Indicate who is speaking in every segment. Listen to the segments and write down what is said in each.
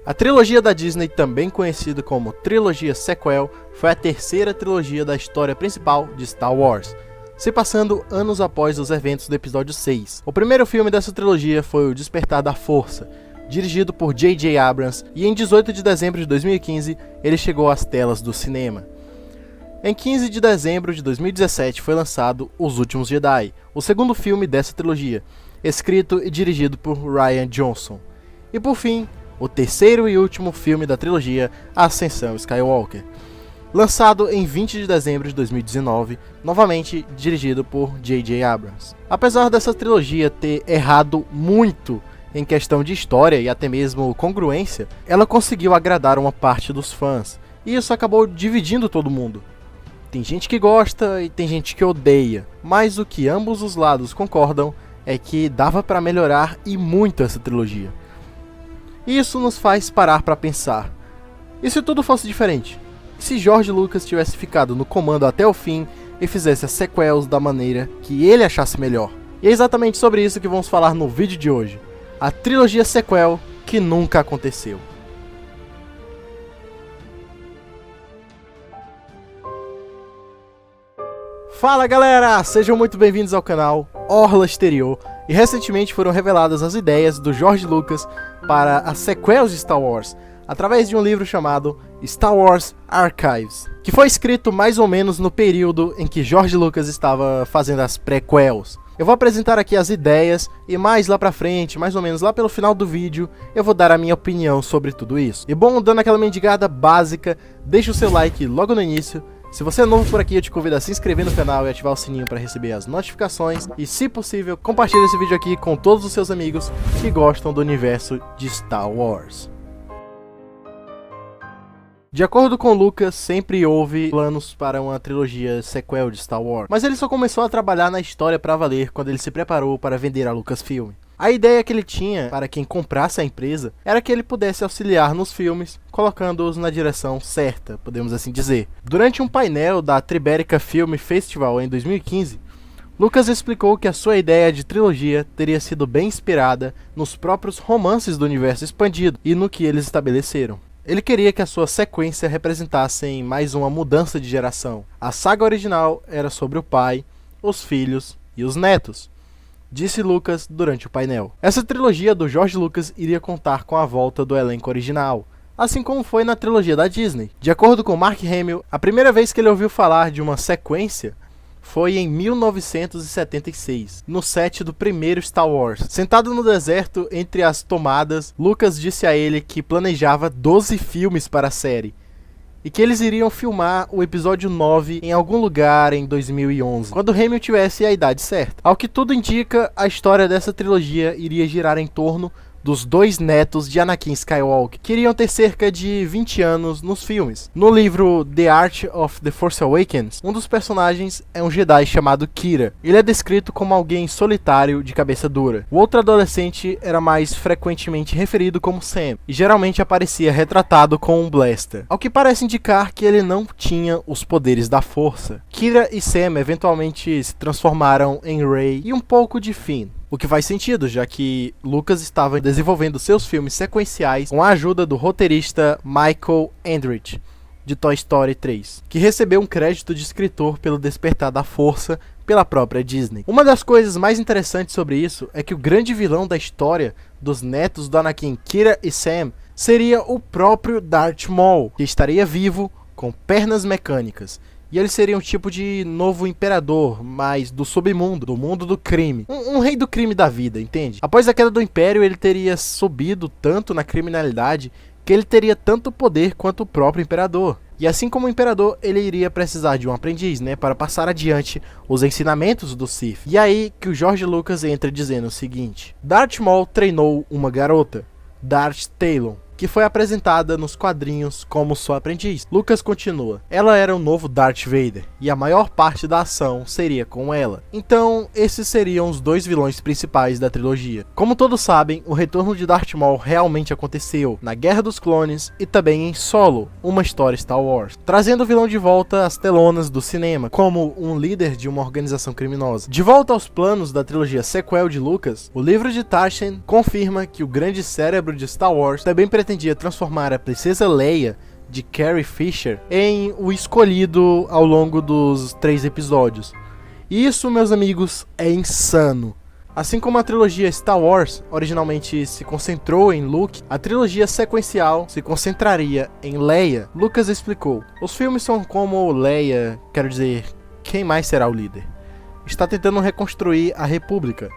Speaker 1: A trilogia da Disney, também conhecida como trilogia sequel, foi a terceira trilogia da história principal de Star Wars, se passando anos após os eventos do episódio 6. O primeiro filme dessa trilogia foi O Despertar da Força, dirigido por J.J. Abrams, e em 18 de dezembro de 2015 ele chegou às telas do cinema. Em 15 de dezembro de 2017 foi lançado Os Últimos Jedi, o segundo filme dessa trilogia, escrito e dirigido por Rian Johnson. E por fim, o terceiro e último filme da trilogia, Ascensão Skywalker, lançado em 20 de dezembro de 2019, novamente dirigido por J.J. Abrams. Apesar dessa trilogia ter errado muito em questão de história e até mesmo congruência, ela conseguiu agradar uma parte dos fãs, e isso acabou dividindo todo mundo. Tem gente que gosta e tem gente que odeia, mas o que ambos os lados concordam é que dava para melhorar e muito essa trilogia. Isso nos faz parar para pensar, e se tudo fosse diferente? E se George Lucas tivesse ficado no comando até o fim e fizesse as sequels da maneira que ele achasse melhor? E é exatamente sobre isso que vamos falar no vídeo de hoje. A trilogia sequel que nunca aconteceu. Fala galera, sejam muito bem-vindos ao canal Orla Exterior. E recentemente foram reveladas as ideias do George Lucas para as sequels de Star Wars, através de um livro chamado Star Wars Archives, que foi escrito mais ou menos no período em que George Lucas estava fazendo as prequels. Eu vou apresentar aqui as ideias e mais lá pra frente, mais ou menos lá pelo final do vídeo, eu vou dar a minha opinião sobre tudo isso. E bom, dando aquela mendigada básica, deixa o seu like logo no início. Se você é novo por aqui, eu te convido a se inscrever no canal e ativar o sininho para receber as notificações. E, se possível, compartilhe esse vídeo aqui com todos os seus amigos que gostam do universo de Star Wars. De acordo com Lucas, sempre houve planos para uma trilogia sequel de Star Wars, mas ele só começou a trabalhar na história para valer quando ele se preparou para vender a Lucasfilm. A ideia que ele tinha para quem comprasse a empresa era que ele pudesse auxiliar nos filmes, colocando-os na direção certa, podemos assim dizer. Durante um painel da Tribeca Film Festival em 2015, Lucas explicou que a sua ideia de trilogia teria sido bem inspirada nos próprios romances do universo expandido e no que eles estabeleceram. Ele queria que a sua sequência representasse mais uma mudança de geração. A saga original era sobre o pai, os filhos e os netos, disse Lucas durante o painel. Essa trilogia do George Lucas iria contar com a volta do elenco original, assim como foi na trilogia da Disney. De acordo com Mark Hamill, a primeira vez que ele ouviu falar de uma sequência foi em 1976, no set do primeiro Star Wars. Sentado no deserto entre as tomadas, Lucas disse a ele que planejava 12 filmes para a série, e que eles iriam filmar o episódio 9 em algum lugar em 2011, quando Hamill tivesse a idade certa. Ao que tudo indica, a história dessa trilogia iria girar em torno dos dois netos de Anakin Skywalker, que iriam ter cerca de 20 anos nos filmes. No livro The Art of the Force Awakens, um dos personagens é um Jedi chamado Qi'ra. Ele é descrito como alguém solitário de cabeça dura. O outro adolescente era mais frequentemente referido como Sam, e geralmente aparecia retratado com um blaster, ao que parece indicar que ele não tinha os poderes da força. Qi'ra e Sam eventualmente se transformaram em Rey e um pouco de Finn, o que faz sentido, já que Lucas estava desenvolvendo seus filmes sequenciais com a ajuda do roteirista Michael Andretti, de Toy Story 3, que recebeu um crédito de escritor pelo Despertar da Força pela própria Disney. Uma das coisas mais interessantes sobre isso é que o grande vilão da história dos netos do Anakin, Qi'ra e Sam, seria o próprio Darth Maul, que estaria vivo, com pernas mecânicas. E ele seria um tipo de novo imperador, mas do submundo, do mundo do crime. Um rei do crime da vida, entende? Após a queda do Império, ele teria subido tanto na criminalidade que ele teria tanto poder quanto o próprio imperador. E assim como o imperador, ele iria precisar de um aprendiz, para passar adiante os ensinamentos do Sith. E aí que o George Lucas entra dizendo o seguinte: Darth Maul treinou uma garota, Darth Talon, que foi apresentada nos quadrinhos como sua aprendiz. Lucas continua: ela era o novo Darth Vader, e a maior parte da ação seria com ela. Então, esses seriam os dois vilões principais da trilogia. Como todos sabem, o retorno de Darth Maul realmente aconteceu na Guerra dos Clones e também em Solo, uma história Star Wars, trazendo o vilão de volta às telonas do cinema, como um líder de uma organização criminosa. De volta aos planos da trilogia sequel de Lucas, o livro de Tarshan confirma que o grande cérebro de Star Wars também pretendia transformar a princesa Leia de Carrie Fisher em o escolhido ao longo dos 3 episódios. E isso, meus amigos, é insano. Assim como a trilogia Star Wars originalmente se concentrou em Luke, a trilogia sequencial se concentraria em Leia. Lucas explicou: os filmes são como Leia, quero dizer, quem mais será o líder? Está tentando reconstruir a República.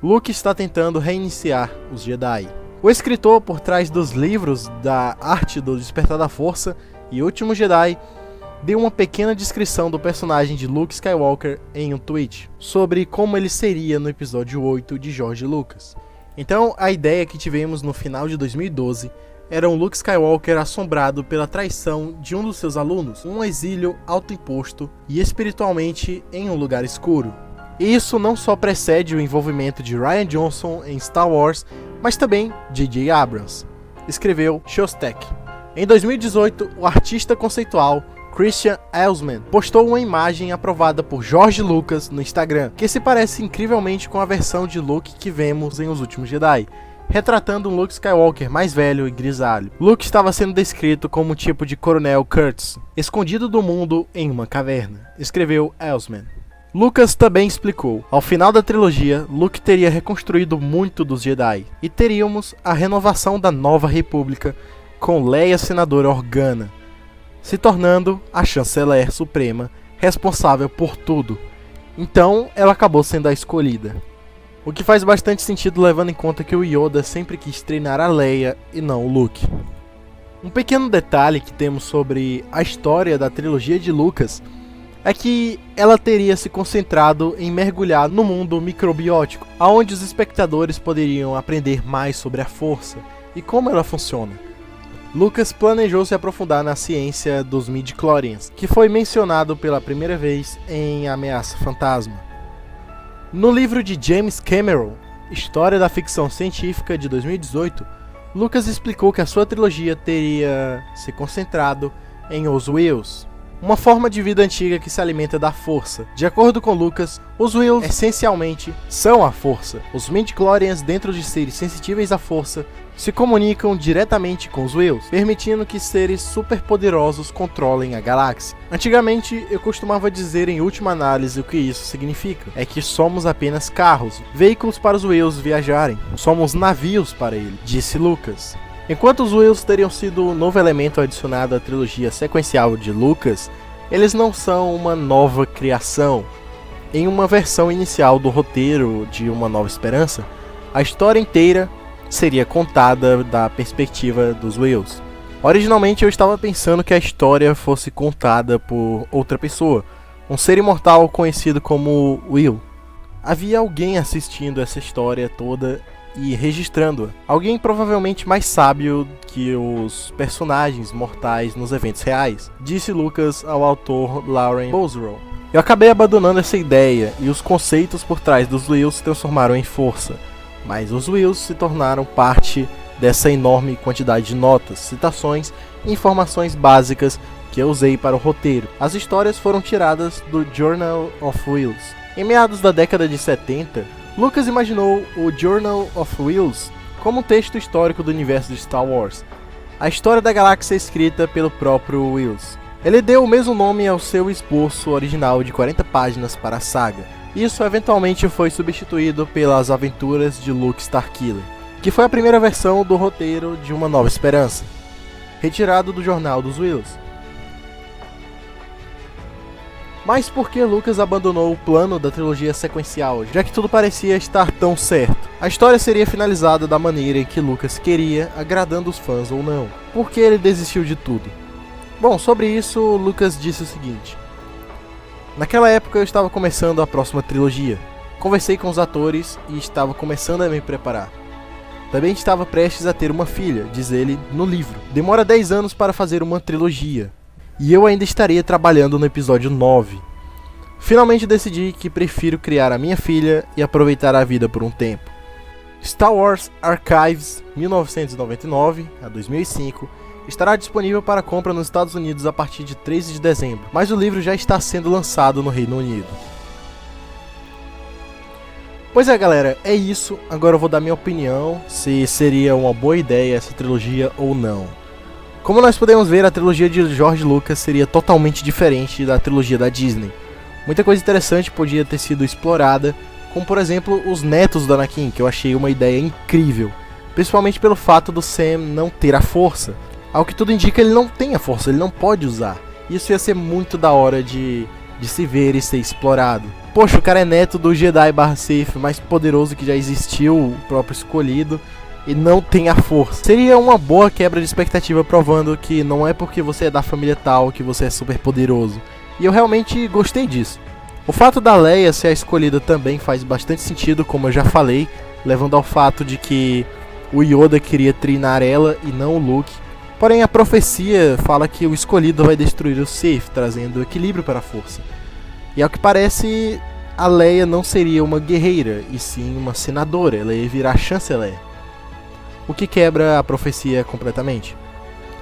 Speaker 1: Luke está tentando reiniciar os Jedi. O escritor por trás dos livros da Arte do Despertar da Força e Último Jedi deu uma pequena descrição do personagem de Luke Skywalker em um tweet sobre como ele seria no episódio 8 de George Lucas. Então, a ideia que tivemos no final de 2012 era um Luke Skywalker assombrado pela traição de um dos seus alunos, um exílio autoimposto e espiritualmente em um lugar escuro. E isso não só precede o envolvimento de Rian Johnson em Star Wars, mas também J.J. Abrams, escreveu Shostak. Em 2018, o artista conceitual Christian Elsman postou uma imagem aprovada por George Lucas no Instagram, que se parece incrivelmente com a versão de Luke que vemos em Os Últimos Jedi, retratando um Luke Skywalker mais velho e grisalho. Luke estava sendo descrito como um tipo de Coronel Kurtz, escondido do mundo em uma caverna, escreveu Elsman. Lucas também explicou: ao final da trilogia, Luke teria reconstruído muito dos Jedi, e teríamos a renovação da Nova República, com Leia Senadora Organa, se tornando a Chanceler Suprema, responsável por tudo. Então, ela acabou sendo a escolhida. O que faz bastante sentido levando em conta que o Yoda sempre quis treinar a Leia e não o Luke. Um pequeno detalhe que temos sobre a história da trilogia de Lucas é que ela teria se concentrado em mergulhar no mundo microbiótico, onde os espectadores poderiam aprender mais sobre a força e como ela funciona. Lucas planejou se aprofundar na ciência dos midi-chlorians, que foi mencionado pela primeira vez em Ameaça Fantasma. No livro de James Cameron, História da Ficção Científica, de 2018, Lucas explicou que a sua trilogia teria se concentrado em Os Whills, uma forma de vida antiga que se alimenta da força. De acordo com Lucas, os Whills essencialmente são a força. Os midi-chlorians, dentro de seres sensíveis à força, se comunicam diretamente com os Whills, permitindo que seres superpoderosos controlem a galáxia. Antigamente, eu costumava dizer em última análise o que isso significa. É que somos apenas carros, veículos para os Whills viajarem. Somos navios para ele, disse Lucas. Enquanto os Whills teriam sido o novo elemento adicionado à trilogia sequencial de Lucas, eles não são uma nova criação. Em uma versão inicial do roteiro de Uma Nova Esperança, a história inteira seria contada da perspectiva dos Whills. Originalmente eu estava pensando que a história fosse contada por outra pessoa, um ser imortal conhecido como Will. Havia alguém assistindo essa história toda e registrando-a. Alguém provavelmente mais sábio que os personagens mortais nos eventos reais, disse Lucas ao autor Lauren Boswell. Eu acabei abandonando essa ideia e os conceitos por trás dos Whills se transformaram em força, mas os Whills se tornaram parte dessa enorme quantidade de notas, citações e informações básicas que eu usei para o roteiro. As histórias foram tiradas do Journal of Whills. Em meados da década de 70, Lucas imaginou o Journal of Whills como um texto histórico do universo de Star Wars, a história da galáxia escrita pelo próprio Whills. Ele deu o mesmo nome ao seu esboço original de 40 páginas para a saga. Isso eventualmente foi substituído pelas aventuras de Luke Starkiller, que foi a primeira versão do roteiro de Uma Nova Esperança, retirado do Jornal dos Whills. Mas por que Lucas abandonou o plano da trilogia sequencial, já que tudo parecia estar tão certo? A história seria finalizada da maneira em que Lucas queria, agradando os fãs ou não. Por que ele desistiu de tudo? Bom, sobre isso, Lucas disse o seguinte: naquela época eu estava começando a próxima trilogia. Conversei com os atores e estava começando a me preparar. Também estava prestes a ter uma filha, diz ele no livro. Demora 10 anos para fazer uma trilogia. E eu ainda estaria trabalhando no episódio 9. Finalmente decidi que prefiro criar a minha filha e aproveitar a vida por um tempo. Star Wars Archives 1999 a 2005 estará disponível para compra nos Estados Unidos a partir de 13 de dezembro, mas o livro já está sendo lançado no Reino Unido. Pois é, galera, é isso. Agora eu vou dar minha opinião se seria uma boa ideia essa trilogia ou não. Como nós podemos ver, a trilogia de George Lucas seria totalmente diferente da trilogia da Disney. Muita coisa interessante podia ter sido explorada, como por exemplo os netos do Anakin, que eu achei uma ideia incrível, principalmente pelo fato do Sam não ter a força. Ao que tudo indica, ele não tem a força, ele não pode usar. Isso ia ser muito da hora de se ver e ser explorado. Poxa, o cara é neto do Jedi/Sith mais poderoso que já existiu, o próprio escolhido, e não tem a força. Seria uma boa quebra de expectativa, provando que não é porque você é da família tal que você é super poderoso. E eu realmente gostei disso. O fato da Leia ser a escolhida também faz bastante sentido, como eu já falei, levando ao fato de que o Yoda queria treinar ela e não o Luke. Porém, a profecia fala que o escolhido vai destruir o Sith, trazendo equilíbrio para a força. E ao que parece, a Leia não seria uma guerreira, e sim uma senadora, ela ia virar chanceler. O que quebra a profecia completamente.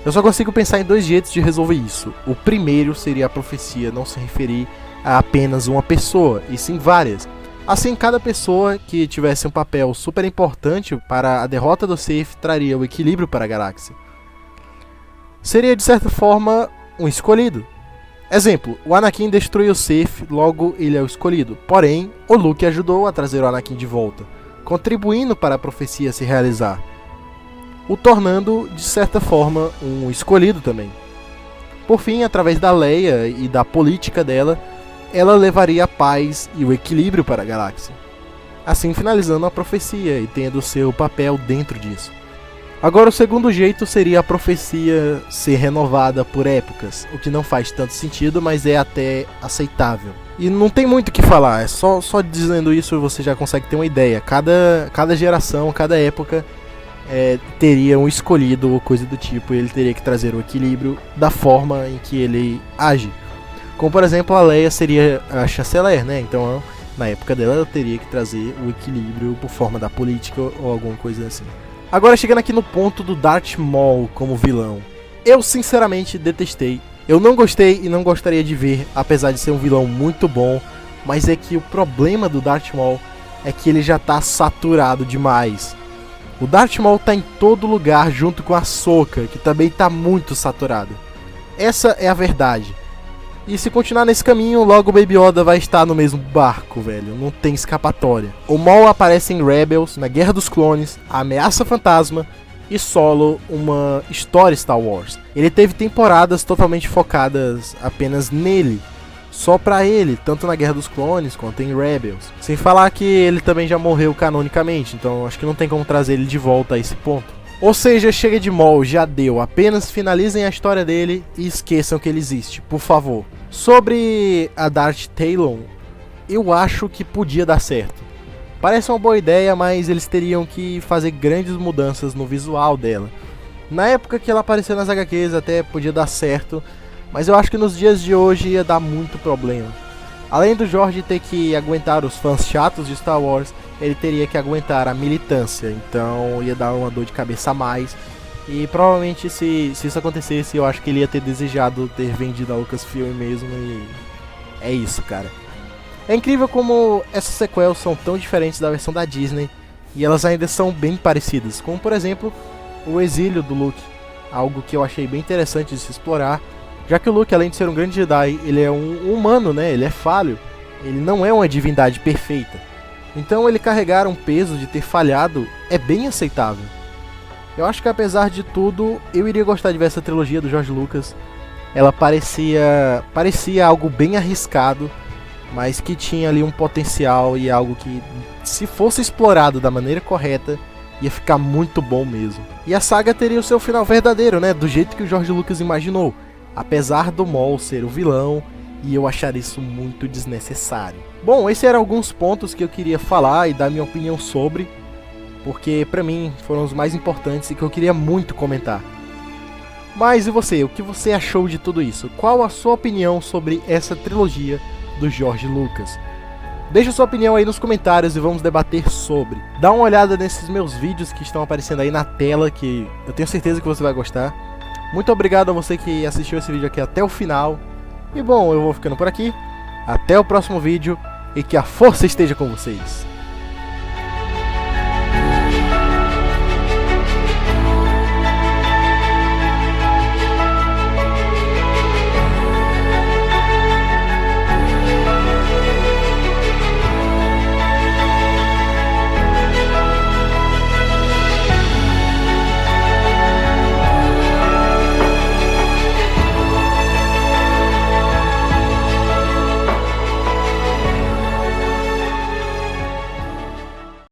Speaker 1: Eu só consigo pensar em dois jeitos de resolver isso. O primeiro seria a profecia não se referir a apenas uma pessoa, e sim várias. Assim, cada pessoa que tivesse um papel super importante para a derrota do Sith traria o equilíbrio para a galáxia. Seria de certa forma um escolhido. Exemplo, o Anakin destruiu o Sith, logo ele é o escolhido. Porém, o Luke ajudou a trazer o Anakin de volta, contribuindo para a profecia se realizar, o tornando de certa forma um escolhido também. Por fim, através da Leia e da política dela, ela levaria a paz e o equilíbrio para a galáxia, assim finalizando a profecia e tendo seu papel dentro disso. Agora, o segundo jeito seria a profecia ser renovada por épocas, o que não faz tanto sentido, mas é até aceitável. E não tem muito o que falar, é só dizendo isso você já consegue ter uma ideia. Cada geração, cada época teria um escolhido ou coisa do tipo, e ele teria que trazer o equilíbrio da forma em que ele age. Como por exemplo, a Leia seria a chanceler, né? Então na época dela ela teria que trazer o equilíbrio por forma da política ou alguma coisa assim. Agora, chegando aqui no ponto do Darth Maul como vilão. Eu sinceramente detestei. Eu não gostei e não gostaria de ver, apesar de ser um vilão muito bom. Mas é que o problema do Darth Maul é que ele já tá saturado demais. O Darth Maul tá em todo lugar junto com a Ahsoka, que também tá muito saturado. Essa é a verdade. E se continuar nesse caminho, logo o Baby Yoda vai estar no mesmo barco, velho. Não tem escapatória. O Maul aparece em Rebels, na Guerra dos Clones, a Ameaça Fantasma e Solo, uma história Star Wars. Ele teve temporadas totalmente focadas apenas nele, só pra ele, tanto na Guerra dos Clones quanto em Rebels. Sem falar que ele também já morreu canonicamente, então acho que não tem como trazer ele de volta a esse ponto. Ou seja, chega de Maul, já deu. Apenas finalizem a história dele e esqueçam que ele existe, por favor. Sobre a Darth Talon, eu acho que podia dar certo. Parece uma boa ideia, mas eles teriam que fazer grandes mudanças no visual dela. Na época que ela apareceu nas HQs até podia dar certo, mas eu acho que nos dias de hoje ia dar muito problema. Além do George ter que aguentar os fãs chatos de Star Wars, ele teria que aguentar a militância, então ia dar uma dor de cabeça a mais. E provavelmente se isso acontecesse, eu acho que ele ia ter desejado ter vendido a Lucasfilm mesmo, e é isso, cara. É incrível como essas sequels são tão diferentes da versão da Disney, e elas ainda são bem parecidas, como por exemplo, o exílio do Luke, algo que eu achei bem interessante de se explorar, já que o Luke, além de ser um grande Jedi, ele é um humano, né? Ele é falho, ele não é uma divindade perfeita. Então ele carregar um peso de ter falhado é bem aceitável. Eu acho que apesar de tudo, eu iria gostar de ver essa trilogia do George Lucas. Ela parecia algo bem arriscado, mas que tinha ali um potencial e algo que, se fosse explorado da maneira correta, ia ficar muito bom mesmo. E a saga teria o seu final verdadeiro, né? Do jeito que o George Lucas imaginou. Apesar do Maul ser o vilão, e eu achar isso muito desnecessário. Bom, esses eram alguns pontos que eu queria falar e dar minha opinião sobre, porque pra mim foram os mais importantes e que eu queria muito comentar. Mas e você? O que você achou de tudo isso? Qual a sua opinião sobre essa trilogia do George Lucas? Deixa sua opinião aí nos comentários e vamos debater sobre. Dá uma olhada nesses meus vídeos que estão aparecendo aí na tela, que eu tenho certeza que você vai gostar. Muito obrigado a você que assistiu esse vídeo aqui até o final. E bom, eu vou ficando por aqui. Até o próximo vídeo e que a força esteja com vocês.